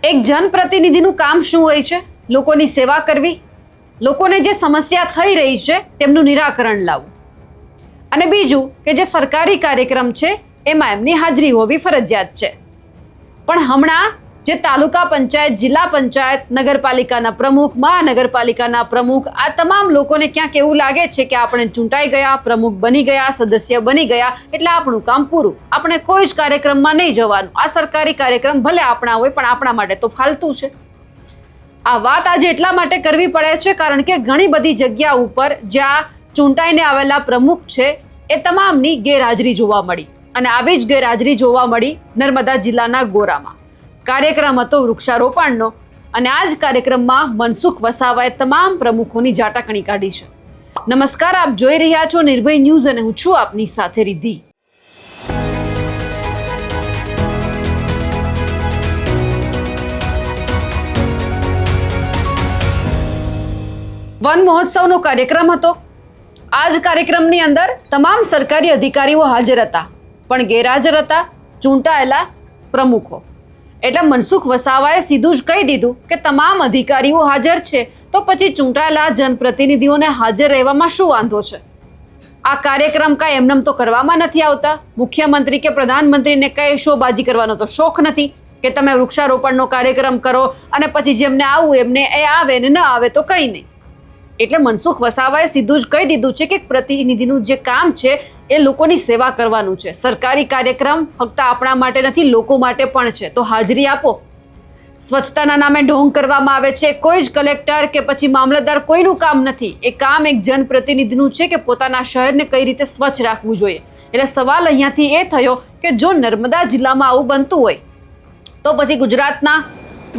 એક જનપ્રતિનિધિનું કામ શું હોય છે? લોકોની સેવા કરવી, લોકોને જે સમસ્યા થઈ રહી છે તેમનું નિરાકરણ લાવવું, અને બીજું કે જે સરકારી કાર્યક્રમ છે એમાં એમની હાજરી હોવી ફરજિયાત છે. પણ હમણાં જે તાલુકા પંચાયત, જિલ્લા પંચાયત, નગરપાલિકાના પ્રમુખ, મહાનગરપાલિકાના પ્રમુખ, આ તમામ લોકોને ક્યાંક એવું લાગે છે કે આપણે ચૂંટાઈ ગયા, પ્રમુખ બની ગયા, સદસ્ય બની ગયા એટલે આપણું કામ પૂરું, આપણે કોઈ જ કાર્યક્રમમાં નહીં જવાનું, આ સરકારી કાર્યક્રમ ભલે આપણા હોય પણ આપણા માટે તો ફાલતુ છે. આ વાત આજે એટલા માટે કરવી પડે છે કારણ કે ઘણી બધી જગ્યા ઉપર જ્યાં ચૂંટાઈને આવેલા પ્રમુખ છે એ તમામની ગેરહાજરી જોવા મળી, અને આવી જ ગેરહાજરી જોવા મળી નર્મદા જિલ્લાના ગોરામાં. કાર્યક્રમ હતો વૃક્ષારોપણનો, અને આ જ કાર્યક્રમમાં મનસુખ વસાવાએ તમામ પ્રમુખોની જાટાકણી કાઢી છે. નમસ્કાર, આપ જોઈ રહ્યા છો નિર્ભય ન્યૂઝ અને હું છું આપની સાથે રિદ્ધિ. વન મહોત્સવનો કાર્યક્રમ હતો. આ જ કાર્યક્રમની અંદર તમામ સરકારી અધિકારીઓ હાજર હતા, પણ ગેરહાજર હતા ચૂંટાયેલા પ્રમુખો. એટલે મનસુખ વસાવાએ સીધું જ કહી દીધું કે તમામ અધિકારીઓ હાજર છે તો પછી ચૂંટાયેલા જનપ્રતિનિધિઓને હાજર રહેવામાં શું વાંધો છે? આ કાર્યક્રમ કાંઈ એમનેમ તો કરવામાં નથી આવતા. મુખ્યમંત્રી કે પ્રધાનમંત્રીને કઈ શોબાજી કરવાનો તો શોખ નથી કે તમે વૃક્ષારોપણનો કાર્યક્રમ કરો અને પછી જેમને આવવું એમને એ આવે ને ન આવે તો કંઈ નહીં. એટલે મનસુખ વસાવાએ સીધું જ કહી દીધું છે કે પ્રતિનિધિનું જે કામ છે એ લોકોની સેવા કરવાનું છે. સરકારી કાર્યક્રમ ફક્ત આપણા માટે નથી, લોકો માટે પણ છે, તો હાજરી આપો. સ્વચ્છતાના નામે ઢોંગ કરવામાં આવે છે. કોઈ જ કલેક્ટર કે પછી મામલતદાર કોઈનું કામ નથી. એ કામ એક જનપ્રતિનિધિનું છે કે પોતાના શહેરને કઈ રીતે સ્વચ્છ રાખવું જોઈએ. એટલે સવાલ અહીંયાથી એ થયો કે જો નર્મદા જિલ્લામાં આવું બનતું હોય તો પછી ગુજરાતના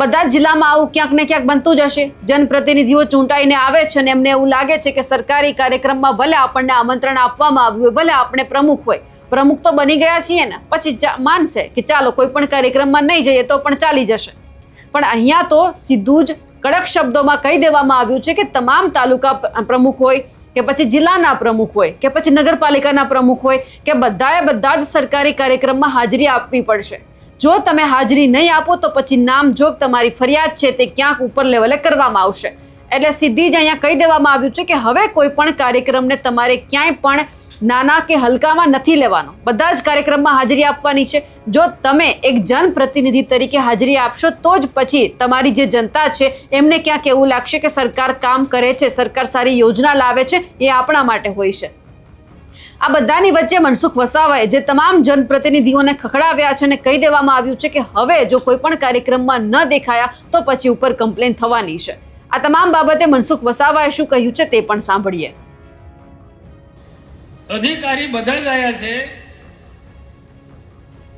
બધા જ જિલ્લામાં આવું ક્યાંક ને ક્યાંક બનતું જ હશે. જનપ્રતિનિધિઓ ચૂંટાઈને આવે છે અને એમને એવું લાગે છે કે સરકારી કાર્યક્રમમાં ભલે આપણને આમંત્રણ આપવામાં આવ્યું હોય, ભલે આપણે પ્રમુખ હોય, પ્રમુખ તો બની ગયા છીએ ને, પછી માનશે કે ચાલો કોઈ પણ કાર્યક્રમમાં નહીં જઈએ તો પણ ચાલી જશે. પણ અહીંયા તો સીધું જ કડક શબ્દોમાં કહી દેવામાં આવ્યું છે કે તમામ તાલુકા પ્રમુખ હોય કે પછી જિલ્લાના પ્રમુખ હોય કે પછી નગરપાલિકાના પ્રમુખ હોય કે બધા જ સરકારી કાર્યક્રમમાં હાજરી આપવી પડશે. જો તમે હાજરી નહીં આપો તો પછી નામજોગ તમારી ફરિયાદ છે તે ક્યાંક ઉપર લેવલે કરવામાં આવશે. એટલે સીધી જ અહીંયા કહી દેવામાં આવ્યું છે કે હવે કોઈ પણ કાર્યક્રમને તમારે ક્યાંય પણ નાના કે હલકામાં નથી લેવાનો, બધા જ કાર્યક્રમમાં હાજરી આપવાની છે. જો તમે એક જનપ્રતિનિધિ તરીકે હાજરી આપશો તો જ પછી તમારી જે જનતા છે એમને ક્યાંક એવું લાગશે કે સરકાર કામ કરે છે, સરકાર સારી યોજના લાવે છે, એ આપણા માટે હોય છે. આ બધાની વચ્ચે મનસુખ વસાવાએ જે તમામ જનપ્રતિનિધિઓને ખખડાવ્યા છે અને કહી દેવામાં આવ્યું છે કે હવે જો કોઈ પણ કાર્યક્રમમાં ન દેખાયા તો પછી ઉપર કમ્પ્લેન થવાની છે. આ તમામ બાબતે મનસુખ વસાવાએ શું કહ્યું છે તે પણ સાંભળીએ. અધિકારી બધા જ આવ્યા છે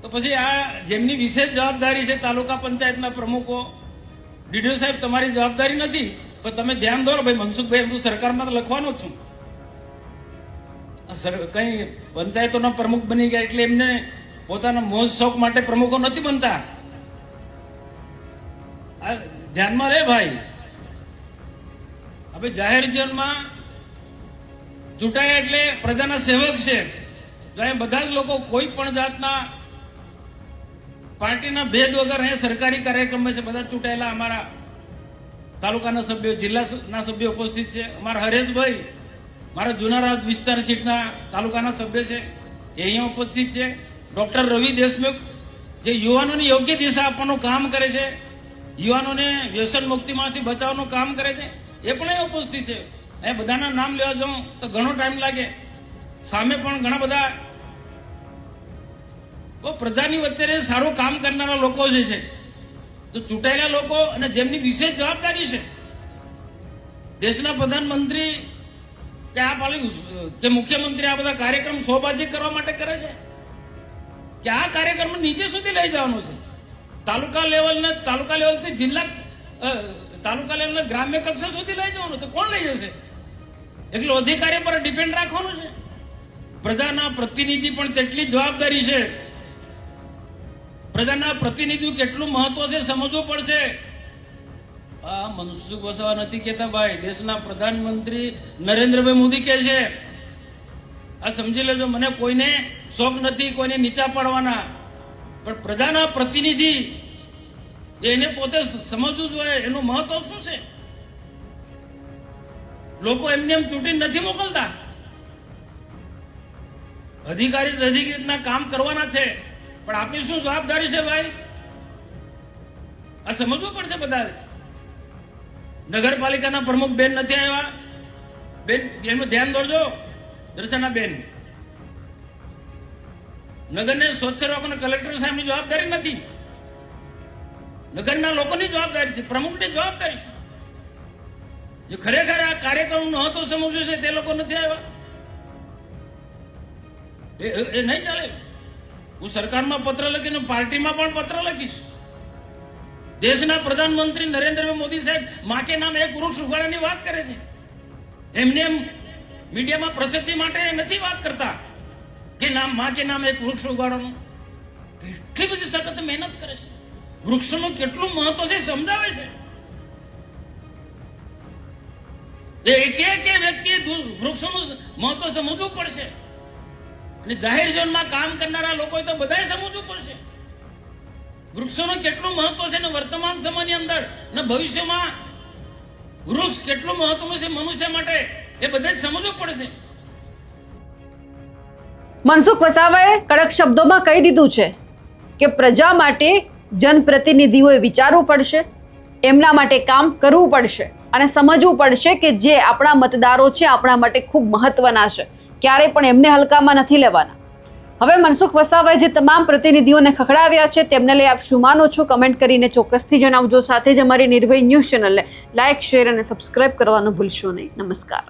તો પછી આ જેમની વિશેષ જવાબદારી છે તાલુકા પંચાયતના પ્રમુખો, ડીડીઓ સાહેબ, તમારી જવાબદારી નથી, પણ તમે ધ્યાન દો ભાઈ મનસુખભાઈ, હું સરકારમાં તો લખવાનો છું. કઈ પંચાયતોના પ્રમુખ બની ગયા એટલે એમને પોતાના મોજ શોખ માટે પ્રમુખો નથી બનતા. ધ્યાનમાં રહે ભાઈ. હવે જાહેર જીવનમાં ચૂંટાયા એટલે પ્રજાના સેવક છે. બધા જ લોકો કોઈ પણ જાતના પાર્ટીના ભેદ વગર અહીંયા સરકારી કાર્યક્રમ છે બધા ચૂંટાયેલા અમારા તાલુકાના સભ્યો, જિલ્લાના સભ્યો ઉપસ્થિત છે. અમારા હરેશભાઈ મારા જુનાગઢ વિસ્તાર સીટના તાલુકાના સભ્ય છે, એ અહીંયા ઉપસ્થિત છે. ડોક્ટર રવિ દેશમુખ જે યુવાનોને યોગ્ય દિશા આપવાનું કામ કરે છે, યુવાનોને વ્યસન મુક્તિમાંથી બચાવવાનું કામ કરે છે, એ પણ અહીંયા ઉપસ્થિત છે. એ બધાના નામ લેવા જાઉં તો ઘણો ટાઈમ લાગે. સામે પણ ઘણા બધા પ્રજાની વચ્ચે સારું કામ કરનારા લોકો જે છે, તો ચૂંટાયેલા લોકો અને જેમની વિશેષ જવાબદારી છે, દેશના પ્રધાનમંત્રી કે આ કે મુખ્યમંત્રી આ બધા કાર્યક્રમ શોબાજી કરવા માટે કરે છે કે આ કાર્યક્રમ નીચે સુધી લઈ જવાનો છે. તાલુકા લેવલથી જિલ્લા, તાલુકા લેવલના ગ્રામ્ય કક્ષા સુધી લઈ જવાનું તો કોણ લઈ જશે? એટલે અધિકારી પર ડિપેન્ડ રાખવાનું છે. પ્રજાના પ્રતિનિધિ પણ તેટલી જવાબદારી છે. પ્રજાના પ્રતિનિધિ કેટલું મહત્વ છે સમજવું પડશે. આ મનસુખ વસાવા નથી કહેતા ભાઈ, દેશના પ્રધાનમંત્રી નરેન્દ્રભાઈ મોદી કહે છે. આ સમજી લેજો. મને કોઈને શોખ નથી કોઈને નીચા પાડવાના, પણ પ્રજાના પ્રતિનિધિ એને પોતે સમજવું જોઈએ એનું મહત્વ શું છે. લોકો એમને એમ ચૂંટીને નથી મોકલતા. અધિકારી રીતના કામ કરવાના છે, પણ આપણી શું જવાબદારી છે ભાઈ, આ સમજવું પડશે બધા. નગરપાલિકાના પ્રમુખ બેન નથી આવ્યા, બેન એનું ધ્યાન દોરજો. દર્શના બેન, નગરને સ્વચ્છ રાખવાના કલેક્ટર સાહેબની જવાબદારી નથી, નગરના લોકોની જવાબદારી છે, પ્રમુખની જવાબદારી છે. જે ખરેખર આ કાર્યક્રમનું મહત્વ સમજવું છે તે લોકો નથી આવ્યા. એ નહીં ચાલે. હું સરકારમાં પત્ર લખીને પાર્ટીમાં પણ પત્ર લખીશ. દેશના પ્રધાનમંત્રી નરેન્દ્ર મોદી સાહેબ માં કે નામ એક વૃક્ષ ઉગાડવાની વાત કરે છે. એમને એમ મીડિયામાં પ્રસિદ્ધિ માટે નથી વાત કરતા કે માં કે નામ એક વૃક્ષ ઉગાડવાનું. કેટલી બધી સખત મહેનત કરે છે, વૃક્ષનું કેટલું મહત્વ છે સમજાવે છે. એક વ્યક્તિએ વૃક્ષોનું મહત્વ સમજવું પડશે, અને જાહેર જીવનમાં કામ કરનારા લોકોએ તો બધાએ સમજવું પડશે વૃક્ષોનું કેટલું મહત્વ છે. ને વર્તમાન સમયની અંદર ને ભવિષ્યમાં વૃક્ષ કેટલું મહત્વનું છે મનુષ્ય માટે, એ બધા જ સમજવું પડશે. મનસુખ વસાવાએ કડક શબ્દોમાં કહી દીધું છે કે પ્રજા માટે જનપ્રતિનિધિઓએ વિચારવું પડશે, એમના માટે કામ કરવું પડશે અને સમજવું પડશે કે જે આપણા મતદારો છે આપણા માટે ખૂબ મહત્વના છે, ક્યારેય પણ એમને હલકામાં નથી લેવાના. હવે મનસુખ વસાવાએ જે તમામ પ્રતિનિધિઓને ખખડાવ્યા છે તેમને લઈ આપ શું માનો છો, કમેન્ટ કરીને ચોક્કસથી જણાવજો. સાથે જ અમારી નિર્ભય ન્યૂઝ ચેનલને લાઇક, શેર અને સબસ્ક્રાઇબ કરવાનું ભૂલશો નહીં. નમસ્કાર.